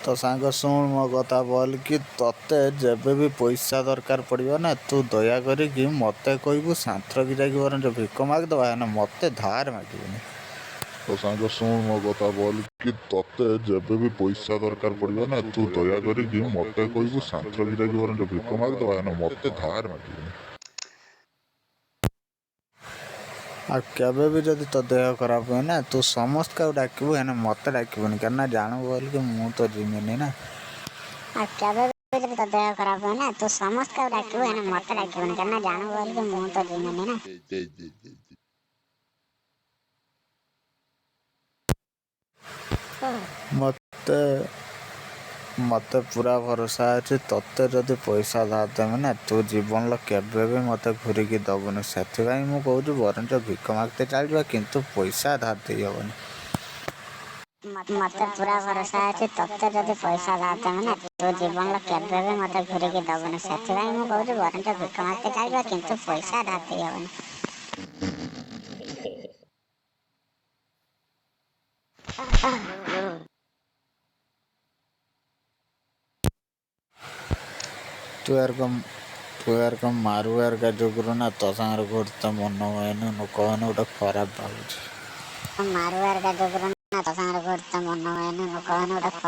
तो ସାଙ୍ଗ ଶୁଣ ମୋ କଥା ବୋଲ କି ତତେ ଯେବେ ବି ପଇସା ଦରକାର ପଡ଼ିବ ନା ତୁ ଦୟାକରିକି ମୋତେ କହିବୁ ସାନ୍ତ୍ରକି ଯାଇକି ବରଂ ଭିକ ମାଗିଦେବା ହେନେ ମୋତେ ଧାର ମାଗିବୁନି। ତ ସାଙ୍ଗ ଶୁଣ ମୋ କଥା ବୋଲ କି ତତେ ଯେବେ ବି ପଇସା ଦରକାର ପଡ଼ିବ ନା ତୁ ଦୟାକରିକି ମୋତେ କହିବୁ ସାନ୍ତ୍ରକି ଯାଇକି ବରଂ ଭିକ ମାଗିଦେବା ହେନେ ମୋତେ ଧାର ମାଗିବୁନି। ଆଉ କେବେ ବି ଯଦି ତୋ ଦେହ ଖରାପ ହୁଏ ନା ତୁ ସମସ୍ତଙ୍କୁ ଡାକିବୁ ହେନେ ମୋତେ ଡାକିବୁନି କାରଣ ଜାଣିବୁ ବୋଲି କି ମୁଁ ତ ଯିମିନି ନା। ଆଉ କେବେ ବି ଯଦି ତୋ ଦେହ ଖରାପ ହୁଏ ନା ତୁ ସମସ୍ତଙ୍କୁ ଡାକିବୁ ହେନେ ମୋତେ ଡାକିବୁନି କାରଣ ଜାଣିବୁ ବୋଲି କି ମୁଁ ତ ଯିମିନି ନା। ମୋତେ ପୁରା ଭରସା ଅଛି ତତେ ଯଦି ପଇସା ଧାର ଦେମି ନା ତୁ ଜୀବନର କେବେ ବି ମୋତେ ଘୁରିକି ଦେବୁନି। ସେଥିପାଇଁ ମୁଁ କହୁଛି ବରଂ ଭିକ ମାଗିତେ ଚାଲିଯିବା କିନ୍ତୁ ପଇସା ଧାର ଦେଇ ହେବନି। ମୋତେ ପୁରା ଭରସା ଅଛି ତତେ ଯଦି ପଇସା ଧାର ଦେମି ନା ତୁ ଜୀବନର କେବେ ବି ମୋତେ ଘୁରିକି ଦେବୁନି। ସେଥିପାଇଁ ମୁଁ କହୁଛି ବରଂ ଭିକ ମାଗିତେ ଚାଲିଯିବା କିନ୍ତୁ ପଇସା ଧାର ଦେଇ ହେବନି। ତୁ ଏরকম ମାରୁ ଏରକା ଯୋଗୁରୁ ନା ତୋ ସାଙ୍ଗରେ ଘୁରତେ ମନ ହୁଏନି ଲୋକମାନେ ଗୋଟେ ଖରାପ ଭାବୁଛି। ମାରୁଆର ଯୋଗୁରୁ ନା ତୋ ସାଙ୍ଗରେ ଘୁରତେ ମନ ହୁଏନି ଲୋକମାନେ ଗୋଟେ